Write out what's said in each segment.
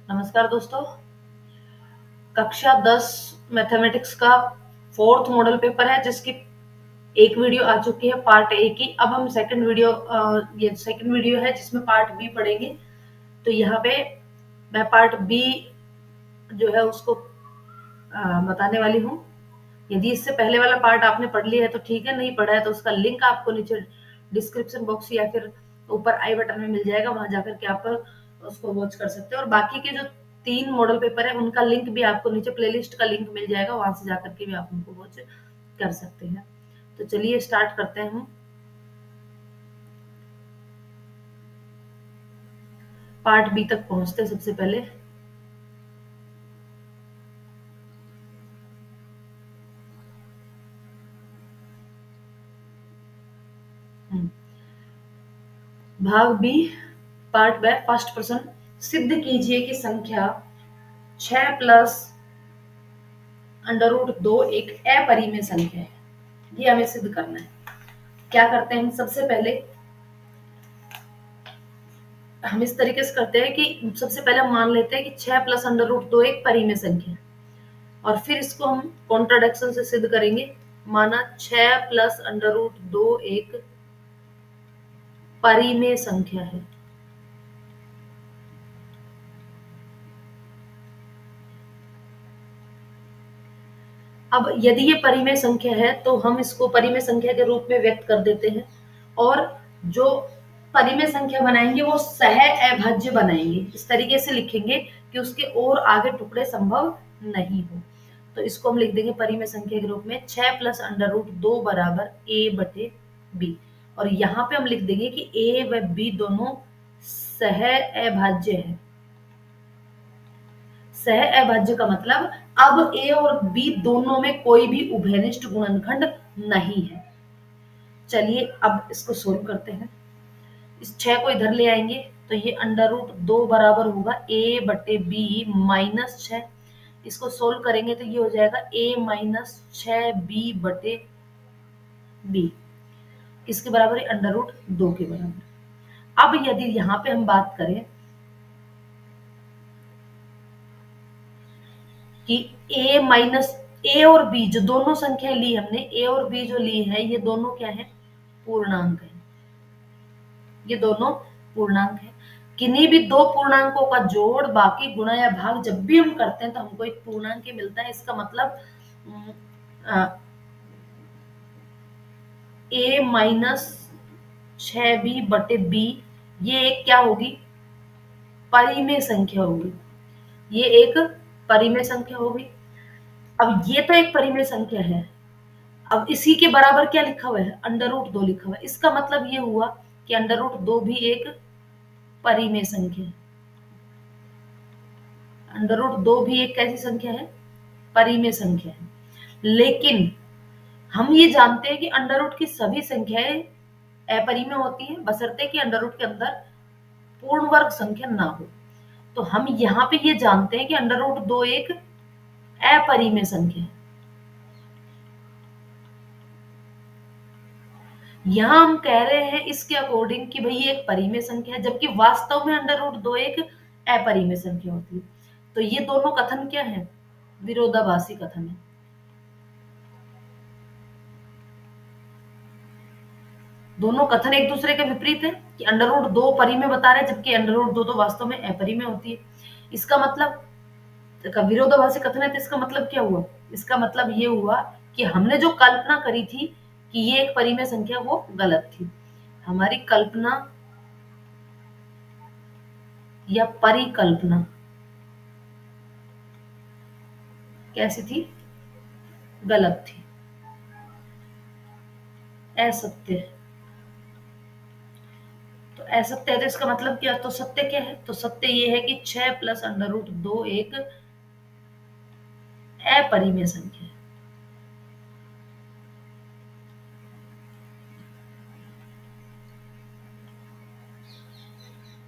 नमस्कार दोस्तों। कक्षा 10 मैथमेटिक्स का 4th मॉडल पेपर है जिसकी एक वीडियो आ चुकी है पार्ट ए की। अब हम ये सेकंड वीडियो है जिसमें पार्ट बी पढ़ेंगे। तो यहाँ पे मैं पार्ट बी जो है उसको बताने वाली हूँ। यदि इससे पहले वाला पार्ट आपने पढ़ लिया है तो ठीक है, नहीं पढ़ा है तो उसका लिंक आपको नीचे डिस्क्रिप्शन बॉक्स या फिर ऊपर आई बटन में मिल जाएगा, वहां जाकर के आप उसको वॉच कर सकते हैं। और बाकी के जो 3 मॉडल पेपर है उनका लिंक भी आपको नीचे प्लेलिस्ट का लिंक मिल जाएगा, वहां से जाकर के भी आप उनको वॉच कर सकते हैं। तो चलिए स्टार्ट करते हैं हम पार्ट बी तक पहुंचते हैं। सबसे पहले भाग बी पार्ट बाय फर्स्ट प्रश्न, सिद्ध कीजिए कि संख्या 6 प्लस अंडर रूट 2 एक अपरिमेय संख्या है। ये हमें सिद्ध करना है। क्या करते हैं हम? सबसे पहले हम इस तरीके से करते हैं कि सबसे पहले हम मान लेते हैं कि 6 प्लस अंडर रूट 2 एक परिमेय संख्या है, और फिर इसको हम कॉन्ट्राडिक्शन से सिद्ध करेंगे। माना 6 प्लस अंडर रूट 2 एक परिमेय संख्या है। अब यदि ये परिमेय संख्या है तो हम इसको परिमेय संख्या के रूप में व्यक्त कर देते हैं, और जो परिमेय संख्या बनाएंगे वो सह अभाज्य बनाएंगे। इस तरीके से लिखेंगे कि उसके और आगे टुकड़े संभव नहीं हो। तो इसको हम लिख देंगे परिमेय संख्या के रूप में 6 प्लस अंडर रूट 2 बराबर a बटे बी। और यहाँ पे हम लिख देंगे कि a व b दोनों सह अभाज्य है। सह अभाज्य का मतलब अब a और b दोनों में कोई भी उभयनिष्ठ गुणनखंड नहीं है। चलिए अब इसको सोल्व करते हैं। इस 6 को इधर ले आएंगे तो ये अंडर रूट 2 बराबर होगा a बटे बी माइनस 6। इसको सोल्व करेंगे तो ये हो जाएगा a माइनस 6b बटे बी। किसके बराबर है? अंडर रूट 2 के बराबर। अब यदि यहाँ पे हम बात करें कि a माइनस a और b जो दोनों संख्या ली हमने, a और b जो ली है ये दोनों क्या है? पूर्णांक है। ये दोनों पूर्णांक है। किन्हीं भी दो पूर्णांकों का जोड़, बाकी गुणा या भाग जब भी हम करते हैं तो हमको एक पूर्णांक ही मिलता है। इसका मतलब a माइनस 6b बटे b ये एक क्या होगी? परिमेय संख्या होगी। ये एक परिमेय संख्या होगी। अब ये तो एक परिमेय संख्या है। अब इसी के बराबर क्या लिखा हुआ है? अंडर रूट 2 लिखा हुआ है। इसका मतलब ये हुआ कि अंडर रूट 2 भी एक परिमेय संख्या है। अंडर रूट 2 भी एक कैसी संख्या है? परिमेय संख्या है। लेकिन हम ये जानते हैं कि अंडर रूट की सभी संख्याएं अपरिमेय होती हैं, बशर्ते कि अंडर रूट के अंदर पूर्ण वर्ग संख्या ना हो। तो हम यहाँ पे ये जानते हैं कि अंडर रूट 2 एक अपरिमेय संख्या है। यहाँ हम कह रहे हैं इसके अकॉर्डिंग कि भाई ये एक परिमेय संख्या है, जबकि वास्तव में अंडर रूट 2 एक अपरिमेय संख्या होती है। तो ये दोनों कथन क्या है? विरोधाभासी कथन है। दोनों कथन एक दूसरे के विपरीत है कि अंडर रूट 2 परिमेय बता रहे हैं, जबकि अंडर रूट 2 तो वास्तव में अपरिमेय होती है। इसका मतलब विरोधाभासी कथन है, तो इसका मतलब क्या हुआ? इसका मतलब ये हुआ कि हमने जो कल्पना करी थी कि ये एक परिमेय संख्या, वो गलत थी। हमारी कल्पना या परिकल्पना कैसी थी? गलत थी, असत्य। तो असत्य है तो इसका मतलब क्या? तो सत्य क्या है? तो सत्य ये है कि 6 प्लस अंडर रूट 2 एक अपरिमेय संख्या है।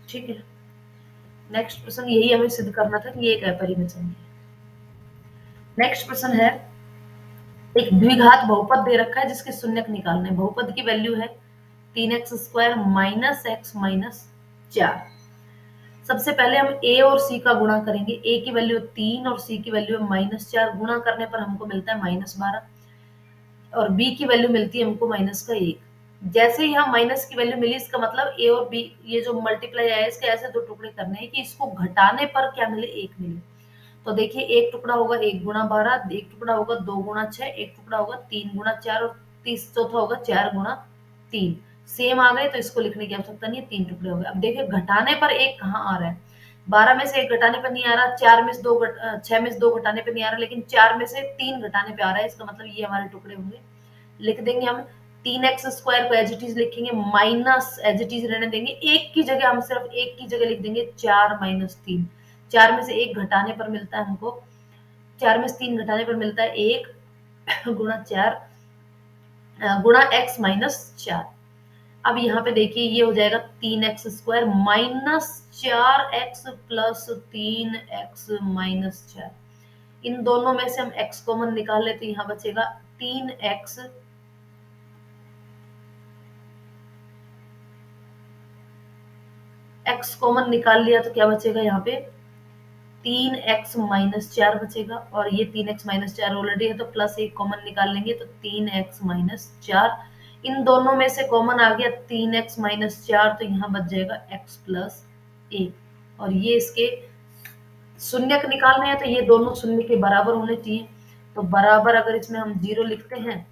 ठीक है। नेक्स्ट प्रश्न, यही हमें सिद्ध करना था कि ये एक अपरिमेय संख्या है। नेक्स्ट प्रश्न है, एक द्विघात बहुपद दे रखा है जिसके शून्यक निकालने। बहुपद की वैल्यू है 3x² माइनस x माइनस 4। सबसे पहले हम a और c का गुणा करेंगे। a की वैल्यू 3 और c की वैल्यू -4। गुणा करने पर हमको मिलता है -12 और b की वैल्यू मिलती है हमको -1। जैसे ही हम माइनस की वैल्यू मिली, इसका मतलब a और b ये जो मल्टीप्लाई आया इसके ऐसे दो टुकड़े करने हैं कि इसको घटाने पर क्या मिले, 1 मिले। तो देखिए एक टुकड़ा होगा 1 गुणा 12, एक टुकड़ा होगा 2 गुणा 6, एक टुकड़ा होगा 3 गुणा 4 और चौथा होगा 4 गुणा 3। सेम आ गए तो इसको लिखने की आवश्यकता नहीं है, 3 टुकड़े हो गए। अब देखिए घटाने पर 1 कहाँ आ रहा है, 12 में से 1 घटाने पर नहीं आ रहा, 4 में से 2 6 में से 2 घटाने पर नहीं आ रहा, लेकिन 4 में से 3 घटाने पे आ रहा है। इसका मतलब ये हमारे टुकड़े होंगे। लिख देंगे हम 3x² को एज इट इज लिखेंगे, माइनस एज इट इज रहने देंगे। एक की जगह हम सिर्फ एक की जगह लिख देंगे 4 - 3। 4 में से 1 घटाने पर मिलता है हमको, 4 में से 3 घटाने पर मिलता है 1 गुणा 4 गुणा x -4। अब यहाँ पे देखिए ये हो जाएगा 3x² -4x प्लस 3x -4। इन दोनों में से हम x कॉमन निकाल लेते, यहाँ बचेगा 3x x कॉमन निकाल लिया तो क्या बचेगा, यहाँ पे 3x -4 बचेगा। और ये 3x -4 ऑलरेडी है तो प्लस 1 कॉमन निकाल लेंगे तो 3x -4। इन दोनों में से कॉमन आ गया 3x -4 तो यहाँ बच जाएगा x प्लस 1। और ये इसके शून्य निकालने हैं तो ये दोनों शून्य के बराबर होने चाहिए। तो बराबर अगर इसमें हम 0 लिखते हैं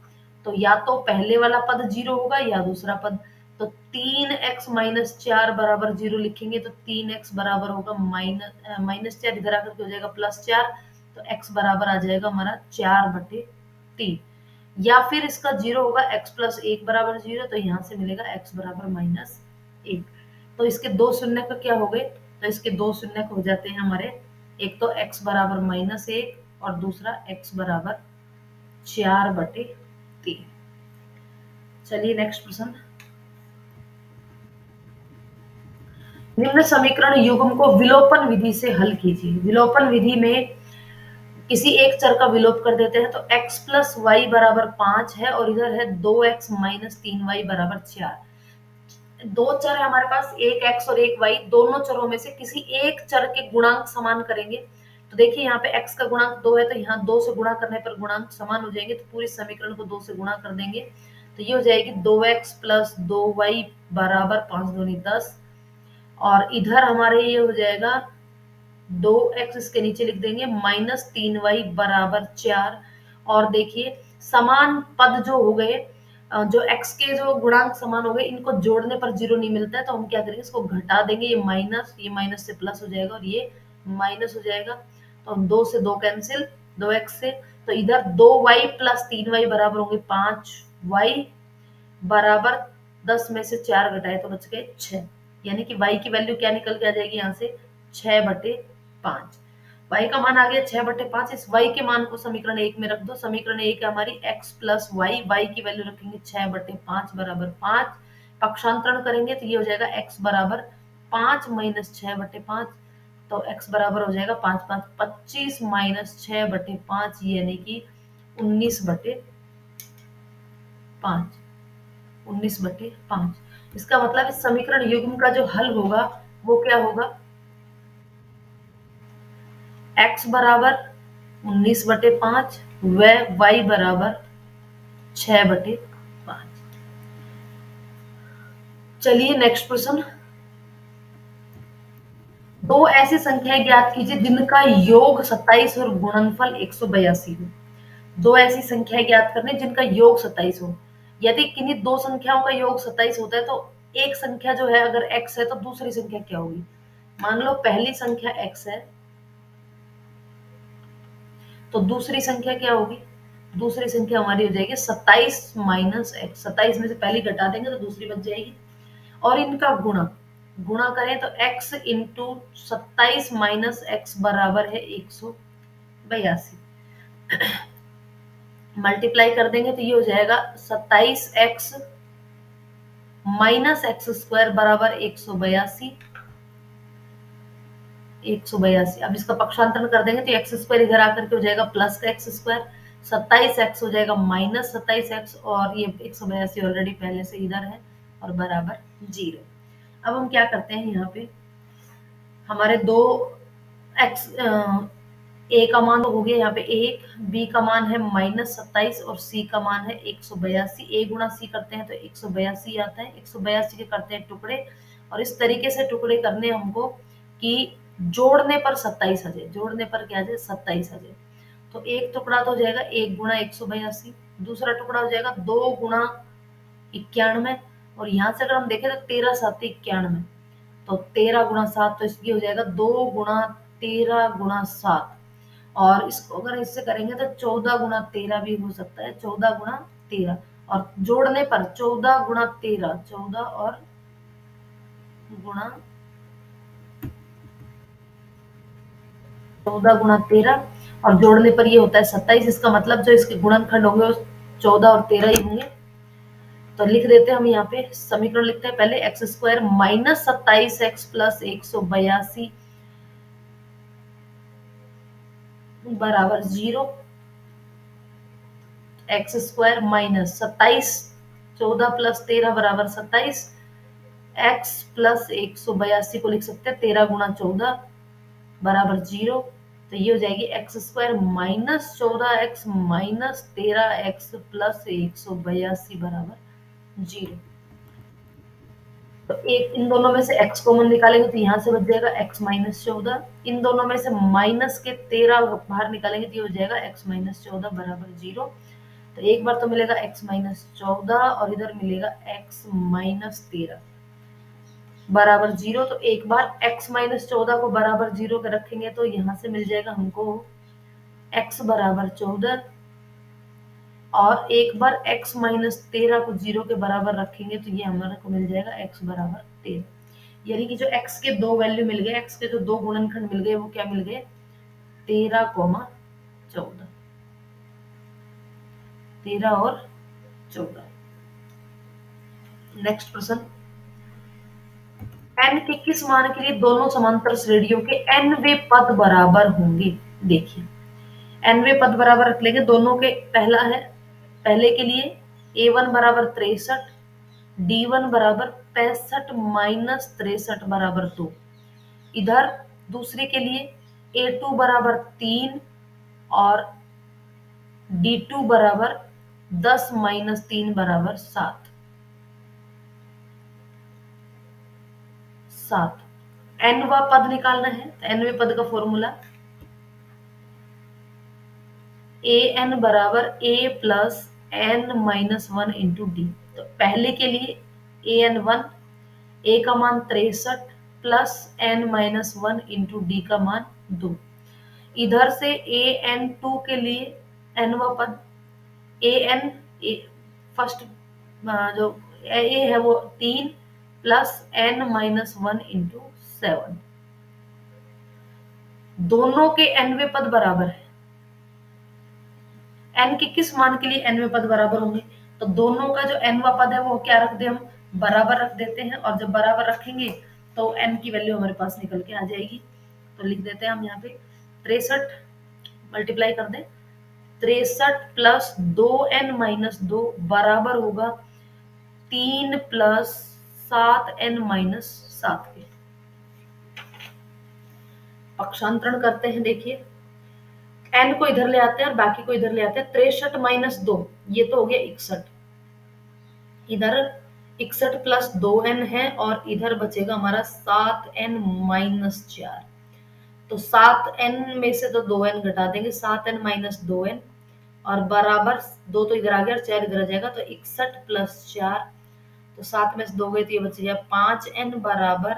तो या तो पहले वाला पद 0 होगा या दूसरा पद। तो 3x -4 बराबर 0 लिखेंगे तो 3x बराबर होगा -4, इधर आकर के हो जाएगा +4। तो x बराबर आ जाएगा हमारा 4/3। या फिर इसका 0 होगा x प्लस 1 बराबर 0, तो यहाँ से मिलेगा x बराबर -1। तो इसके दो शून्य का क्या हो गए, तो इसके दो शून्य हो जाते हैं हमारे, एक तो x बराबर -1 और दूसरा x बराबर 4/3। चलिए नेक्स्ट प्रश्न। निम्न समीकरण युग्म को विलोपन विधि से हल कीजिए। विलोपन विधि में किसी एक चर का विलोप कर देते हैं तो x प्लस वाई बराबर 5 है और इधर है 2x माइनस 3y बराबर 4। दो चर है हमारे पास, एक x और एक y। दोनों चरों में से किसी एक चर के गुणांक समान करेंगे। तो देखिए यहाँ पे x का गुणांक 2 है तो यहाँ 2 से गुणा करने पर गुणांक समान हो जाएंगे, तो पूरे समीकरण को 2 से गुणा कर देंगे तो ये हो जाएगी 2x प्लस 2y बराबर 5 दूनी 10। और इधर हमारे ये हो जाएगा 2x इसके नीचे लिख देंगे -3y बराबर 4। और देखिए समान पद जो हो गए, जो x के जो गुणांक समान हो गए, इनको जोड़ने पर 0 नहीं मिलता है तो हम क्या करेंगे, इसको घटा देंगे। ये माइनस से प्लस हो जाएगा और ये माइनस हो जाएगा। तो 2 से 2 कैंसिल, 2x से, तो इधर 2y प्लस 3y बराबर होंगे 5y बराबर 10 में से 4 घटाए तो बच गए 6। यानी कि y की वैल्यू क्या निकल के आ जाएगी यहाँ से 6/5। y का मान आ गया 6/5। इस y के मान को समीकरण 1 में रख दो। समीकरण 1 है हमारी x प्लस वाई, y की वैल्यू रखेंगे 6/5 बराबर 5। पक्षांतरण करेंगे तो ये हो जाएगा x बराबर 5 माइनस 6/5। तो x बराबर हो जाएगा 5 5 25 माइनस 6/5 यानी कि 19/5। 19/5। इसका मतलब इस समीकरण युग्म का जो हल होगा वो क्या होगा, x बराबर 19/5 व y बराबर 6/5। चलिए नेक्स्ट प्रश्न। दो ऐसी संख्याएं ज्ञात कीजिए जिनका योग 27 और गुणनफल 182 हो। दो ऐसी संख्याएं ज्ञात करने जिनका योग 27 हो। यदि किन्हीं दो संख्याओं का योग 27 होता है तो एक संख्या जो है अगर x है तो दूसरी संख्या क्या होगी। मान लो पहली संख्या x है तो दूसरी संख्या क्या होगी, दूसरी संख्या हमारी हो जाएगी 27 माइनस x। 27 में से पहली घटा देंगे तो दूसरी बच जाएगी। और इनका गुणा करें तो x इंटू 27 माइनस x बराबर है 182। मल्टीप्लाई कर देंगे तो ये हो जाएगा 27x माइनस x² बराबर 182। अब इसका पक्षांतरण कर देंगे तो x² इधर आकर के हो जाएगा प्लस का x²। 27x हो जाएगा माइनस 27x और ये 182 ऑलरेडी पहले से इधर है और बराबर 0। अब हम क्या करते हैं यहाँ पे, हमारे दो एक्स ए का मान हो गया यहाँ पे 1, बी का मान है -27 और सी का मान है 182। ए गुणा सी करते हैं तो 182 आता है, 182 के करते हैं टुकड़े, और इस तरीके से टुकड़े करने हमको कि जोड़ने पर 27 आ जाए, जोड़ने पर क्या आ जाए 27 आ जाए। तो एक टुकड़ा तो हो जाएगा 1 गुणा 182, दूसरा टुकड़ा हो जाएगा 2 गुणा 91, और यहाँ से अगर हम देखें तो 13 7 91, तो 13 गुणा 7, तो इसकी हो जाएगा 2 गुणा 13 गुणा 7, और इसको अगर इससे करेंगे तो 14 गुणा 13 भी हो सकता है, 14 गुणा 13, और जोड़ने पर 14 गुणा 13, 14 और गुणा 14 गुणा 13, और जोड़ने पर ये होता है 27। इसका मतलब जो इसके गुणनखंड होंगे वो 14 और 13 ही होंगे। तो लिख देते हैं हम यहाँ पे, समीकरण लिखते हैं पहले, x square minus 27 x plus 182 बराबर 0। एक्स स्क्वायर माइनस 27, 14 प्लस 13 बराबर 27, एक्स प्लस 182 को लिख सकते हैं 13 गुणा 14 बराबर 0। तो ये हो जाएगी x square minus 14 x minus 13 x plus 182 बराबर 0। तो एक इन दोनों में से x कॉमन निकालेंगे तो यहाँ से बच जाएगा x माइनस 14, इन दोनों में से माइनस के 13 बाहर निकालेंगे तो ये हो जाएगा x माइनस 14 बराबर 0। तो एक बार तो मिलेगा x माइनस 14 और इधर मिलेगा x माइनस 13 बराबर 0। तो एक बार x माइनस 14 को बराबर 0 के रखेंगे तो यहाँ से मिल जाएगा हमको x बराबर 14, और एक बार x माइनस 13 को 0 के बराबर रखेंगे तो ये हमारे को मिल जाएगा x बराबर 13। यानी कि जो x के दो वैल्यू मिल गए, x के जो दो गुणनखंड मिल गए वो क्या मिल गए, 13,14, 13 और 14। नेक्स्ट प्रश्न, n के किस मान के लिए दोनों समांतर श्रेणियों के nवे पद बराबर होंगे। देखिए nवे पद बराबर रख लेंगे दोनों के। पहला है, पहले के लिए a1 बराबर 63, d1 बराबर 65 माइनस 63 बराबर 2। इधर दूसरे के लिए a2 बराबर 3 और d2 बराबर 10 माइनस 3 बराबर 7। nवा पद निकालना है तो nवे पद का फॉर्मूला an बराबर a plus n minus 1 into D. तो पहले के लिए an1, a का मान 63 plus n minus 1 into D का मान 2। इधर से an2 के लिए nवा पद an फर्स्ट जो a है वो 3 प्लस n माइनस 1 इंटू 7। दोनों के nवे पद बराबर है। n के किस मान के लिए nवे पद बराबर होंगे, तो दोनों का जो nवा पद है वो क्या रख दे, हम बराबर रख देते हैं, और जब बराबर रखेंगे तो n की वैल्यू हमारे पास निकल के आ जाएगी। तो लिख देते हैं हम यहाँ पे 63 मल्टीप्लाई कर दें, 63 प्लस 2n माइनस 2 बराबर होगा 3 प्लस 7n माइनस 7 के। पक्षांतरण करते हैं, देखिए n को इधर ले आते हैं और बाकी को इधर ले आते हैं। 63 माइनस 2 ये तो हो गया 61, इधर 61 प्लस 2n है और इधर बचेगा हमारा 7n माइनस 4। तो 7n में से तो 2n घटा देंगे, 7n माइनस 2n, और बराबर 2 तो इधर आ गया और 4 इधर आ जाएगा, तो 61 प्लस 4, तो 7 में से 2 गए तो ये बच गया 5n बराबर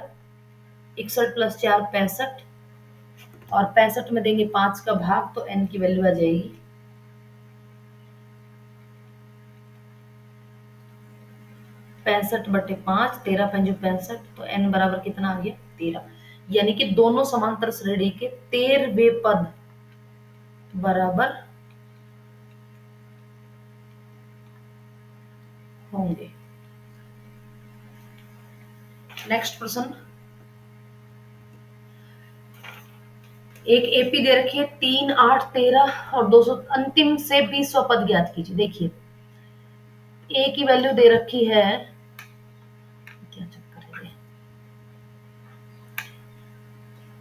61 प्लस 4 65, और 65 में देंगे 5 का भाग तो n की वैल्यू आ जाएगी 65/5, 13 पंजे 65, तो n बराबर कितना आ गया 13। यानी कि दोनों समांतर श्रेणी के 13वें पद बराबर होंगे। नेक्स्ट प्रश्न, एक एपी दे रखी है 3, 8, 13 और 200, अंतिम से 20वां पद ज्ञात कीजिए। देखिए ए की वैल्यू दे रखी है, क्या चक्कर है,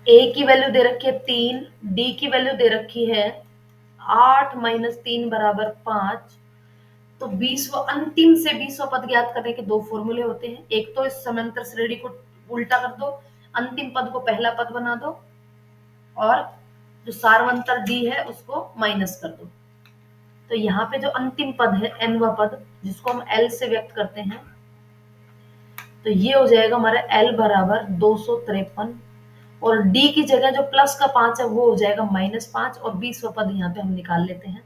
ए की वैल्यू दे रखी है 3, डी की वैल्यू दे रखी है 8 - 3 = 5। तो 20वां अंतिम से 20वां पद ज्ञात करने के दो फॉर्मूले होते हैं। एक तो इस समांतर श्रेणी को उल्टा कर दो, अंतिम पद को पहला पद बना दो, और जो सारवंतर डी है उसको माइनस कर दो। तो यहाँ पे जो अंतिम पद है nवां पद, जिसको हम l से व्यक्त करते हैं, तो ये हो जाएगा हमारा l बराबर 253, और d की जगह जो प्लस का 5 है वो हो जाएगा -5, और 20वां पद यहाँ पे हम निकाल लेते हैं।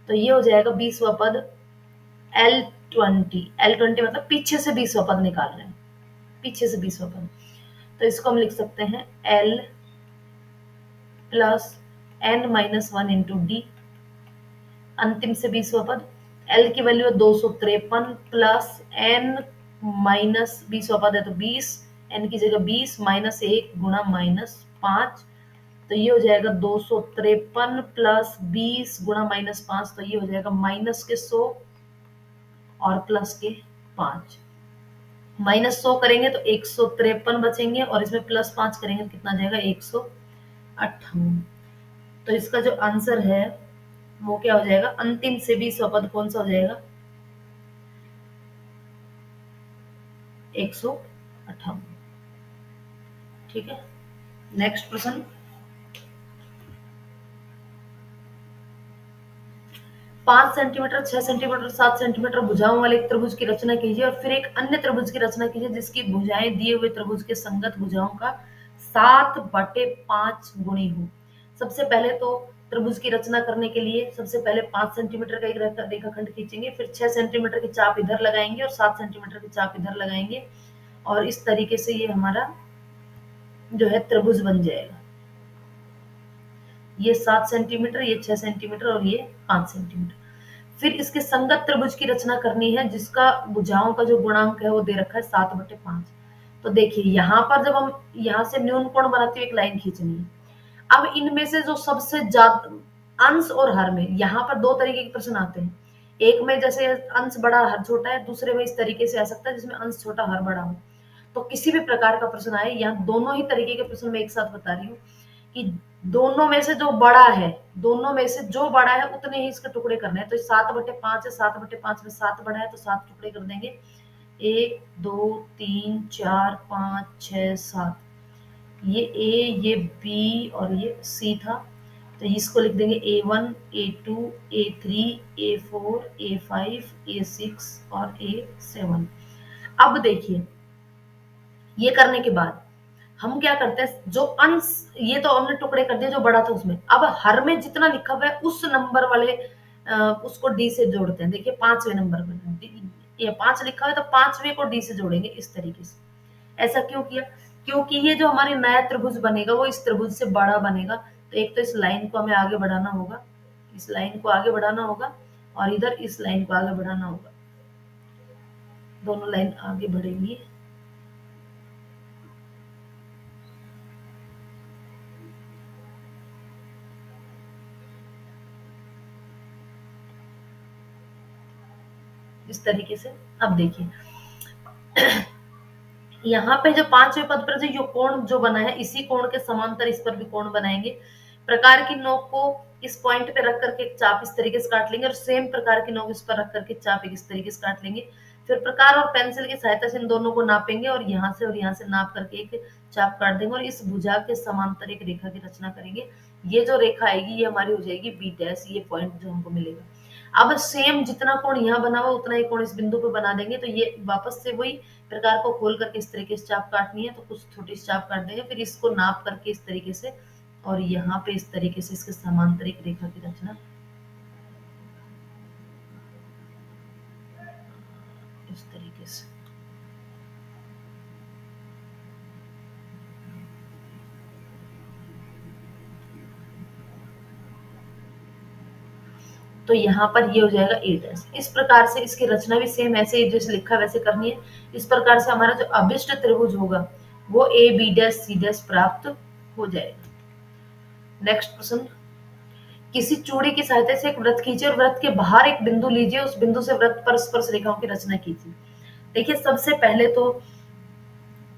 तो ये हो जाएगा 20वां पद L20 मतलब पीछे से 20वां पद निकाल रहे हैं, पीछे से 20वां पद। तो इसको हम लिख सकते हैं L plus n-1 into D, अंतिम से 20वां पद। L की वैल्यू है 253 प्लस n माइनस 20वां पद है तो 20, n की जगह 20 -1 गुणा -5, तो ये हो जाएगा 253 प्लस 20 गुणा -5, तो ये हो जाएगा माइनस के 100 और प्लस के 5। -100 करेंगे तो 153 बचेंगे, और इसमें +5 करेंगे तो कितना जाएगा 158। तो इसका जो आंसर है वो क्या हो जाएगा, अंतिम से 20वां पद कौन सा हो जाएगा, 158। ठीक है, नेक्स्ट प्रश्न। 5 सेंटीमीटर, 6 सेंटीमीटर, 7 सेंटीमीटर भुजाओं वाले एक त्रिभुज की रचना कीजिए, और फिर एक अन्य त्रिभुज की रचना कीजिए जिसकी भुजाएं दिए हुए त्रिभुज के संगत भुजाओं का 7/5 गुणी हो। सबसे पहले तो त्रिभुज की रचना करने के लिए सबसे पहले 5 सेंटीमीटर का एक रेखाखंड खींचेंगे, फिर 6 सेंटीमीटर की चाप इधर लगाएंगे और 7 सेंटीमीटर की चाप इधर लगाएंगे, और इस तरीके से ये हमारा जो है त्रिभुज बन जाएगा। ये 7 सेंटीमीटर, ये 6 सेंटीमीटर और ये 5 सेंटीमीटर। फिर इसके संगत त्रिभुज की रचना करनी है जिसका भुजाओं का जो गुणांक है वो दे रखा है 7/5। तो देखिए यहाँ पर जब हम यहाँ से न्यून कोण बनाते हुए एक लाइन खींचनी है, अब इनमें से जो सबसे ज्यादा अंश और हर में, यहाँ पर दो तरीके के प्रश्न आते हैं। एक में जैसे अंश बड़ा हर छोटा है, दूसरे में इस तरीके से आ सकता है जिसमें अंश छोटा हर बड़ा हो। तो किसी भी प्रकार का प्रश्न आए, यहाँ दोनों ही तरीके के प्रश्न मैं एक साथ बता रही हूँ कि दोनों में से जो बड़ा है, दोनों में से जो बड़ा है उतने ही इसके टुकड़े करने हैं। तो 7/5 है, 7/5 में 7 बड़ा है तो 7 टुकड़े कर देंगे, 1 2 3 4 5 6 7। ये A, ये B और ये C था, तो इसको लिख देंगे A1 A2 A3 A4 A5 A6 और A7। अब देखिए ये करने के बाद हम क्या करते हैं, जो अंश ये तो हमने टुकड़े कर दिए जो बड़ा था उसमें, अब हर में जितना लिखा हुआ है उस नंबर वाले उसको डी से जोड़ते हैं। देखिए 5वें नंबर पर ये 5 लिखा हुआ है तो 5वें को डी से जोड़ेंगे इस तरीके से। ऐसा क्यों किया, क्योंकि ये जो हमारे नया त्रिभुज बनेगा वो इस त्रिभुज से बड़ा बनेगा। तो एक तो इस लाइन को हमें आगे बढ़ाना होगा, इस लाइन को आगे बढ़ाना होगा, और इधर इस लाइन को आगे बढ़ाना होगा, दोनों लाइन आगे बढ़ेंगी। इस तरीके से। अब देखिए यहाँ पे जो 5वें पद पर जो कोण जो बना है, इसी कोण के समांतर इस पर भी कोण बनाएंगे। प्रकार की नोक को इस पॉइंट पे रख करके एक चाप इस तरीके से काट लेंगे, और सेम प्रकार की नोक इस पर रख करके चाप इस तरीके से काट लेंगे। फिर प्रकार और पेंसिल की सहायता से इन दोनों को नापेंगे, और यहाँ से नाप करके एक चाप काट देंगे, और इस भुजा के समांतर एक रेखा की रचना करेंगे। ये जो रेखा आएगी ये हमारी हो जाएगी B', ये पॉइंट जो हमको मिलेगा। अब सेम जितना कोण यहाँ बना हुआ उतना ही कोण इस बिंदु पे बना देंगे। तो ये वापस से वही प्रकार को खोल करके इस तरीके से चाप काटनी है, तो कुछ छोटी चाप काट देंगे, फिर इसको नाप करके इस तरीके से, और यहाँ पे इस तरीके से इसके समांतर एक रेखा की रचना इस तरीके से। तो यहाँ पर ये हो जाएगा A'। इस प्रकार से इसकी रचना भी सेम ऐसे ही जैसे लिखा वैसे करनी है। इस प्रकार से हमारा जो अभिष्ट त्रिभुज होगा वो AB', C' प्राप्त हो जाएगा। नेक्स्ट प्रश्न, किसी चूड़ी की सहायता से एक वृत्त खींचे और वृत्त के बाहर एक बिंदु लीजिए, उस बिंदु से वृत्त पर स्पर्श रेखाओं की रचना कीजिए। देखिए सबसे पहले तो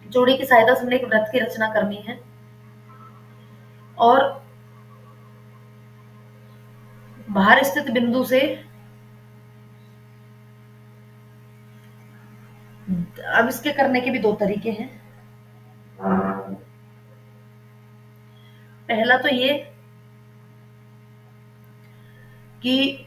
चूड़ी की सहायता से हमने एक वृत्त की रचना करनी है। और बाहर स्थित बिंदु से अब इसके करने के भी दो तरीके हैं। पहला तो ये कि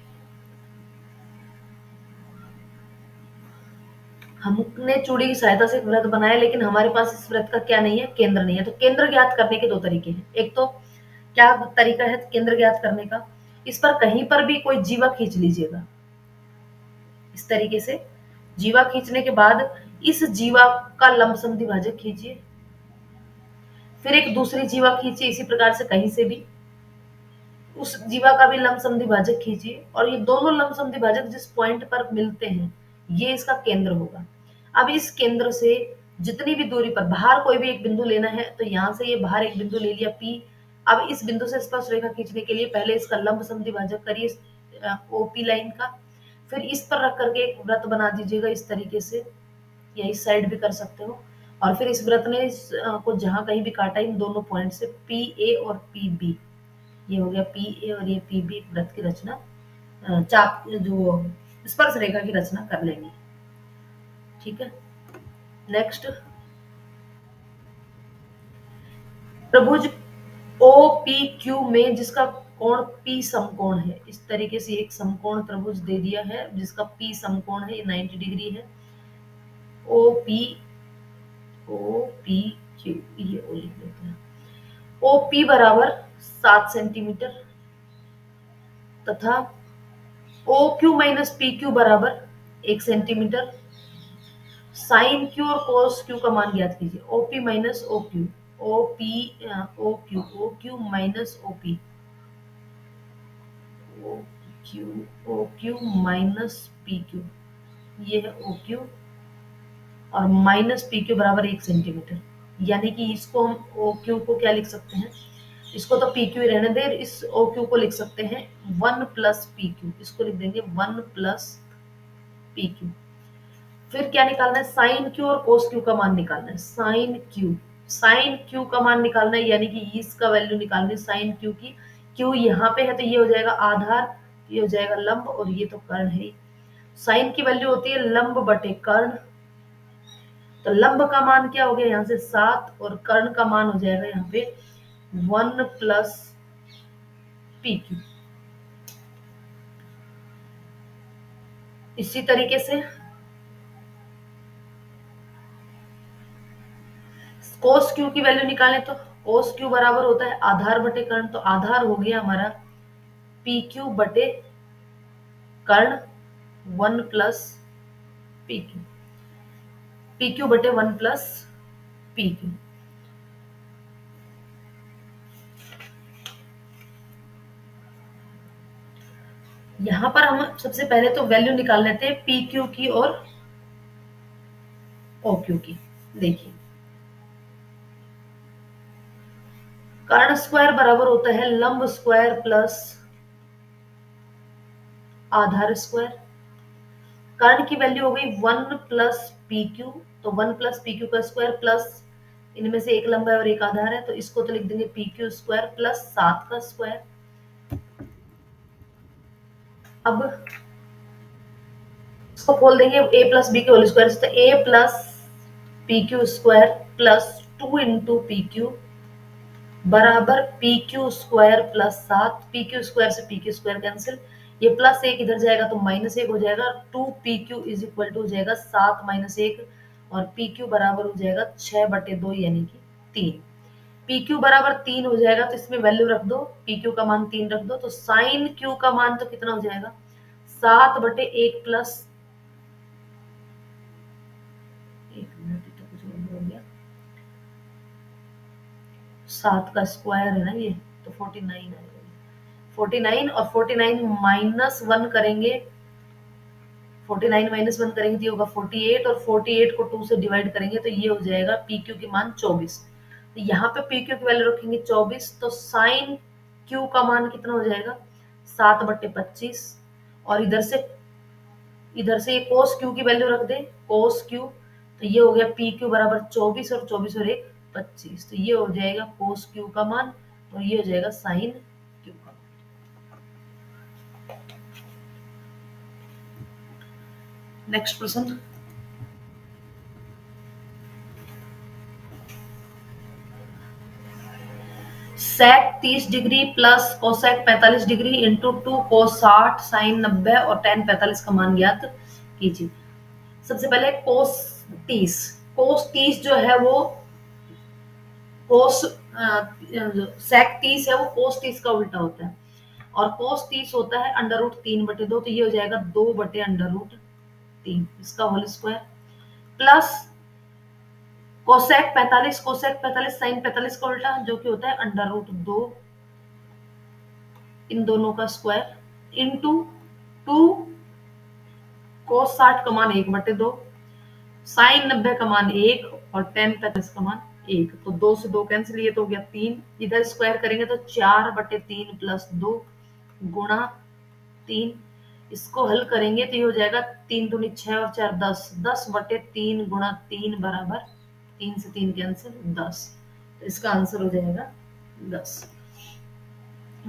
हमने चूड़ी की सहायता से एक व्रत बनाया, लेकिन हमारे पास इस व्रत का क्या नहीं है, केंद्र नहीं है। तो केंद्र ज्ञात करने के दो तरीके हैं। एक तो क्या तरीका है केंद्र ज्ञात करने का, इस पर कहीं पर भी कोई जीवा खींच लीजिएगा। इस तरीके से जीवा खींचने के बाद इस जीवा का लंब समद्विभाजक खींचिए, फिर एक दूसरी जीवा खींचिए इसी प्रकार से कहीं से भी, उस जीवा का भी लंब समद्विभाजक खींचिए, और ये दोनों लंब समद्विभाजक जिस पॉइंट पर मिलते हैं ये इसका केंद्र होगा। अब इस केंद्र से जितनी भी दूरी पर बाहर कोई भी एक बिंदु लेना है, तो यहां से ये बाहर एक बिंदु ले लिया P। अब इस बिंदु से स्पर्श रेखा खींचने के लिए पहले इसका लंब समद्विभाजक करिए OP लाइन का, फिर इस पर रख करके एक वृत्त बना दीजिएगा इस तरीके से, या इस साइड भी कर सकते हो। और फिर इस वृत्त ने को जहां कहीं भी काटा इन दोनों पॉइंट से PA और PB, ये हो गया PA और ये PB, एक वृत्त की रचना चाप जो स्पर्श रेखा की रचना कर लेंगे। ठीक है, नेक्स्ट त्रिभुज OPQ में जिसका कोण P समकोण है, इस तरीके से एक समकोण त्रिभुज दे दिया है जिसका P समकोण है, ये 90 डिग्री है। OPQ ये ओ लिख देते हैं। OP बराबर 7 सेंटीमीटर तथा OQ माइनस PQ बराबर 1 सेंटीमीटर। साइन Q और cos Q का मान ज्ञात कीजिए। OP minus OQ, OQ minus OP, OQ minus PQ, ये है OQ, और माइनस PQ बराबर 1 सेंटीमीटर। यानी कि इसको हम OQ को क्या लिख सकते हैं, इसको तो PQ ही रहने दे, इस OQ को लिख सकते हैं 1 प्लस PQ, इसको लिख देंगे 1 प्लस PQ। फिर क्या निकालना है, साइन Q और कोस Q का मान निकालना है। साइन Q का मान निकालना है, यानी कि इसका वैल्यू निकालनी है साइन Q की। Q यहाँ पे है तो ये हो जाएगा आधार, ये हो जाएगा लंब, और ये तो कर्ण है। साइन की वैल्यू होती है लंब बटे कर्ण, तो लंब का मान क्या हो गया यहाँ से 7, और कर्ण का मान हो जाएगा यहाँ पे 1 प्लस PQ। इसी तरीके से कोस Q की वैल्यू निकालें तो कोस Q बराबर होता है आधार बटे कर्ण, तो आधार हो गया हमारा PQ बटे कर्ण 1 प्लस PQ, PQ बटे 1 प्लस PQ। यहां पर हम सबसे पहले तो वैल्यू निकाल लेते हैं PQ की और OQ की। देखिए कर्ण स्क्वायर बराबर होता है लंब स्क्वायर प्लस आधार स्क्वायर। कर्ण की वैल्यू हो गई 1 प्लस PQ, तो 1 प्लस PQ का स्क्वायर प्लस इनमें से एक लंब है और एक आधार है, तो इसको तो लिख देंगे PQ स्क्वायर प्लस 7 का स्क्वायर। अब इसको खोल देंगे a प्लस बी के होल स्क्वायर से, तो a plus PQ square plus 2 into PQ बराबर PQ square plus 7। PQ square से PQ स्क्वायर कैंसिल, ये प्लस 1 इधर जाएगा तो माइनस 1 हो जाएगा। 2PQ इज इक्वल टू हो जाएगा 7 माइनस 1, और PQ बराबर हो जाएगा 6 बटे 2 यानी कि 3। PQ बराबर 3 हो जाएगा तो इसमें वैल्यू रख दो, PQ का मान 3 रख दो, तो साइन Q का मान तो कितना हो जाएगा 7 बटे 1 प्लस 7 का स्क्वायर है ना ये, तो 49 आएगा। 49 और 49 माइनस 1 करेंगे, 49 माइनस 1 करेंगे तो ये होगा 48, और 48 को 2 से डिवाइड करेंगे तो ये हो जाएगा PQ की मान 24। तो यहाँ पे PQ की वैल्यू रखेंगे 24, तो साइन Q का मान कितना हो जाएगा 7 बटे 25, और इधर से ये कोस Q की वैल्यू रख दे, कोस Q, तो ये हो गया PQ बराबर 24, और 24 और 1 25, तो ये हो जाएगा कोस Q का मान और ये हो जाएगा साइन क्यू का। नेक्स्ट क्वेश्चन, सेक 30 degree plus cosec 45 degree into 2 कोस 60 साइन 90 और टेन 45 का मान ज्ञात कीजिए। सबसे पहले कोस 30, कोस 30 जो है वो कोस सेक 30 है वो कोस 30 का उल्टा होता है, और कोस 30 होता है अंडर रूट 3/2, तो ये हो जाएगा 2/√3 इसका whole square, plus cosec 45, cosec 45 sine 45 का उल्टा जो कि होता है अंडर रूट 2, इन दोनों का स्क्वायर इंटू 2 कोस 60 का मान 1/2, साइन 90 का मान 1 और टेन 45 का मान 1, तो 2 से 2 कैंसिल, ये तो हो गया 3, इधर स्क्वायर करेंगे तो 4/3 प्लस 2 गुणा 3, इसको हल करेंगे तो ये हो जाएगा 3 दूनी 6 और 4 10, 10/3 गुणा 3 बराबर 3 से 3 कैंसिल 10, तो इसका आंसर हो जाएगा 10।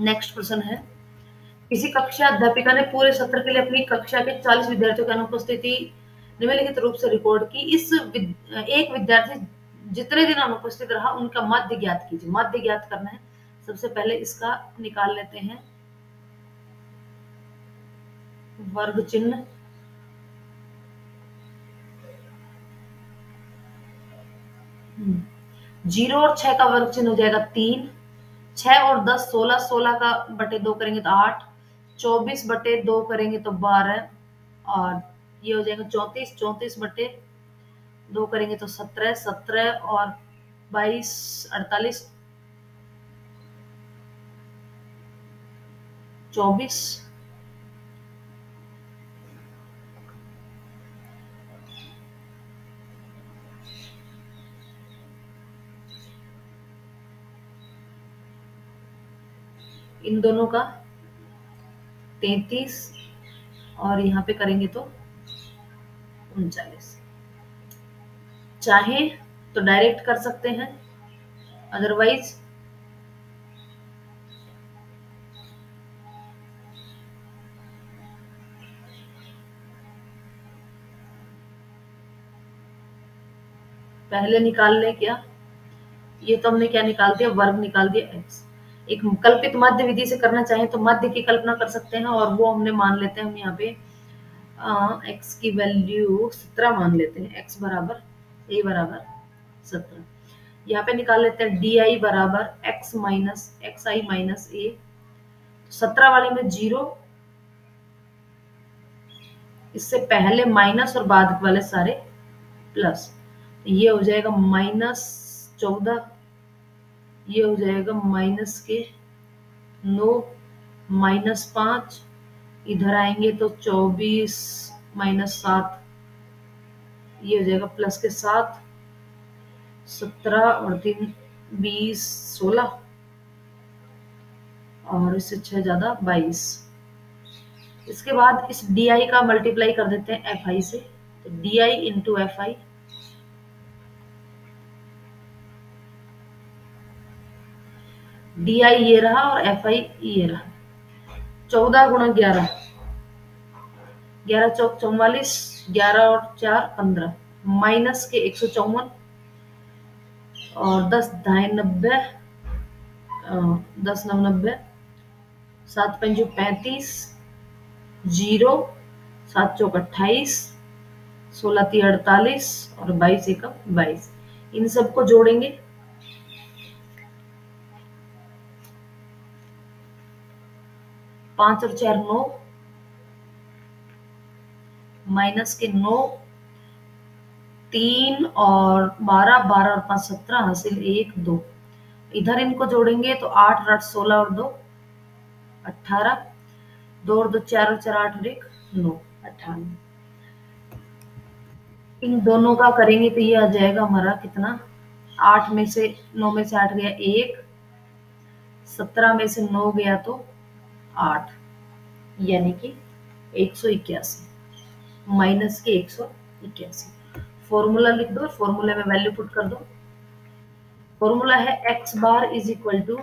नेक्स्ट क्वेश्चन है, किसी कक्षा अध्यापिका ने पूरे सत्र के लिए अपनी कक्षा के 40 विद्यार्थियों की अनुपस्थिति निम्नलिखित रूप से रिकॉर्ड की। एक विद्यार्थी जितने दिन अनुपस्थित रहा उनका माध्य ज्ञात कीजिए। माध्य ज्ञात करना है, सबसे पहले इसका निकाल लेते हैं वर्ग चिन्ह, जीरो और 6 का वर्ग चिन्ह हो जाएगा 3, 6 और 10 16, 16 का बटे 2 करेंगे तो 8, 24/2 करेंगे तो 12, और ये हो जाएगा 34, 34/2 करेंगे तो 17, 17 और 22 48 24, इन दोनों का 33 और यहाँ पे करेंगे तो 39। चाहे तो डायरेक्ट कर सकते हैं, अदरवाइज पहले निकाल लें क्या, ये तो हमने क्या निकाल दिया, वर्ग निकाल दिया x। एक कल्पित माध्य विधि से करना चाहे तो माध्य की कल्पना कर सकते हैं, और वो हमने मान लेते हैं हम यहाँ पे x की वैल्यू 17 मान लेते हैं, x बराबर a बराबर 17। यहाँ पे निकाल लेते हैं di बराबर x minus xi minus a, 17 वाले में 0, इससे पहले माइनस और बाद वाले सारे प्लस, ये हो जाएगा -14, ये हो जाएगा -9 -5, इधर आएंगे तो 24 -7, ये हो जाएगा प्लस के 7, 17 और 3 20 16, और इससे 6 ज्यादा 22। इसके बाद इस di का मल्टीप्लाई कर देते हैं fi से, तो di इंटू fi, di ये रहा और fi ये रहा, 14 गुणा 11, 11 चौक 44, 11 और 4 15, माइनस के 154 और 10 ढाई 90, 10 9 90, 7 5 35, 0, 7 चौक 28, 16 3 48 और 22 एकम 22, इन सबको जोड़ेंगे, पांच और 4 9, माइनस के 9, 3 और 12, 12 और 5 17, हासिल 1 2, इधर इनको जोड़ेंगे तो 8 8 16 और 2 18, 2 और 2 4 और 4 8 और 1 9 18, इन दोनों का करेंगे तो ये आ जाएगा हमारा कितना, 8 में से 9 में से 8 गया 1, 17 में से 9 गया तो 8, यानी कि 181 माइनस के 181। फॉर्मूला लिख दो, फॉर्मूला में वैल्यू पुट कर दो, फॉर्मूला है x bar is equal to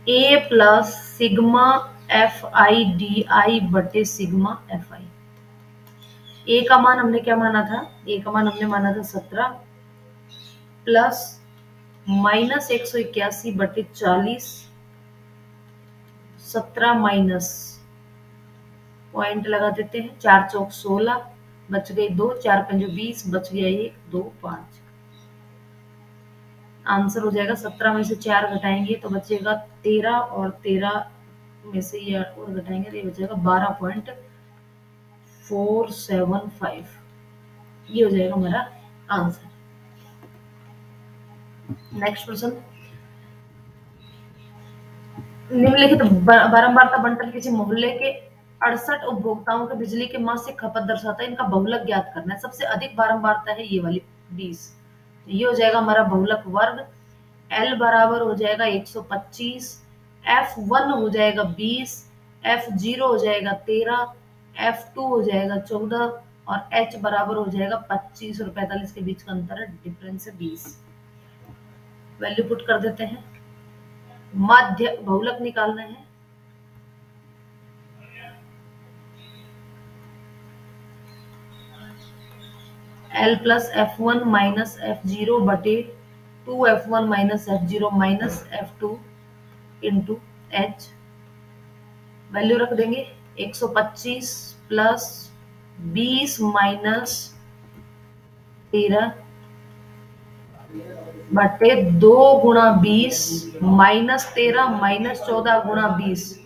A plus sigma F I D I बटे सिग्मा एफ आई। ए का मान हमने क्या माना था? ए का मान हमने माना था 17 प्लस माइनस 181 बटे 40, 17 माइनस पॉइंट लगा देते हैं, 4 चौक 16, बच गई 2, 4 पंजे 20, बच गया 1 2 5। आंसर हो जाएगा 17 में से 4 घटाएंगे तो बचेगा 13 और 13 में से ये और घटाएंगे तो ये बचेगा 12.475। ये हो जाएगा हमारा आंसर। नेक्स्ट क्वेश्चन, निम्नलिखित बारंबारता बंटन किसी मोहल्ले के 68 उपभोक्ताओं के बिजली के मासिक खपत दर्शाता है। इनका बहुलक ज्ञात करना है। सबसे अधिक बारंबारता है ये वाली 20। ये हो जाएगा हमारा बहुलक वर्ग। L बराबर हो जाएगा 125, F1 हो जाएगा 20, F0 हो जाएगा 13, F2 हो जाएगा 14 और H बराबर हो जाएगा 25 और 45 के बीच का अंतर है, डिफरेंस है 20। वैल्यू पुट कर देते हैं। माध्य बहुलक निकालना है। L plus F1 minus F0 बटे 2F1 minus F0 minus F2 into H। Value रख देंगे 125 प्लस 20 माइनस 13 बटे 2 गुणा 20 माइनस 13 माइनस 14 गुणा 20।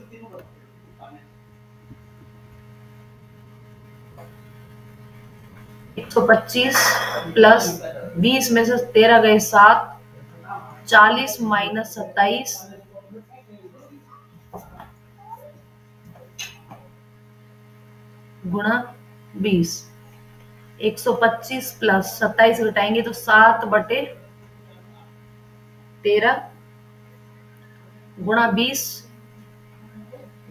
125 प्लस 20 में से 13 गए 7, 40 माइनस 27 गुणा 20। 125 प्लस 27 घटाएंगे तो 7 बटे 13 गुणा 20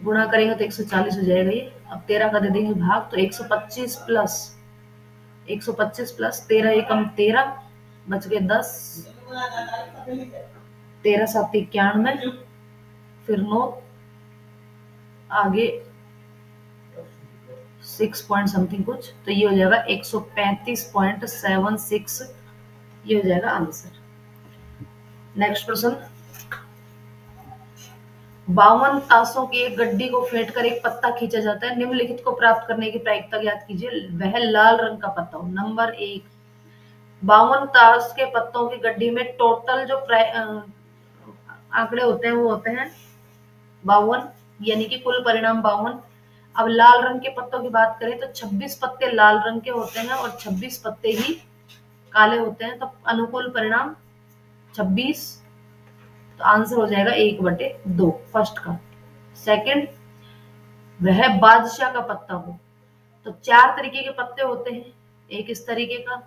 गुणा करेंगे तो 140 हो जाएगा ये। अब 13 का दे देंगे भाग तो 125 प्लस 13 एकम 13 बच गए 10, 13 7 91 फिर 9 आगे 6 पॉइंट समथिंग कुछ, तो ये हो जाएगा 135.76। ये हो जाएगा आंसर। नेक्स्ट प्रश्न, 52 तासों की एक गड्डी को फेंट कर एक पत्ता खींचा जाता है। निम्नलिखित को प्राप्त करने की प्रायिकता ज्ञात कीजिए। वह लाल रंग का पत्ता हो। नंबर 1, 52 ताश के पत्तों की गड्डी में टोटल जो आंकड़े होते हैं वो होते हैं 52, यानी कि कुल परिणाम 52। अब लाल रंग के पत्तों की बात करें तो 26 पत्ते लाल रंग के होते हैं और 26 पत्ते ही काले होते हैं, तो अनुकूल परिणाम 26। तो आंसर हो जाएगा 1/2 फर्स्ट का। सेकंड, वह बादशाह का पत्ता हो। तो 4 तरीके के पत्ते होते हैं, एक इस तरीके का,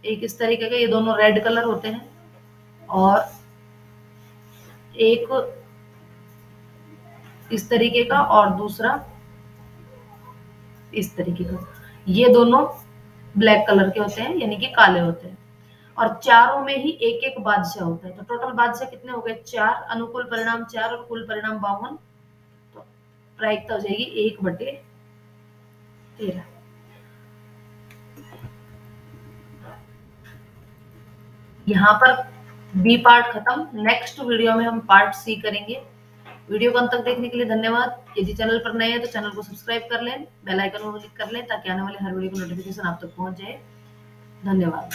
एक इस तरीके का, ये दोनों रेड कलर होते हैं, और एक इस तरीके का और दूसरा इस तरीके का। ये दोनों ब्लैक कलर के होते हैं, यानी कि काले होते हैं, और चारों में ही एक एक बादशाह होता है। तो टोटल बादशाह कितने हो गए? 4। अनुकूल परिणाम 4 और कुल परिणाम 52। तो प्रायिकता हो जाएगी 1/13। यहाँ पर बी पार्ट खत्म। नेक्स्ट वीडियो में हम पार्ट सी करेंगे। वीडियो को अंत तक देखने के लिए धन्यवाद। यदि चैनल पर नए हैं तो चैनल को सब्सक्राइब कर लें, बेल आइकन को क्लिक कर लें ताकि आने वाले हर वीडियो की नोटिफिकेशन आप तक पहुंच जाए। धन्यवाद।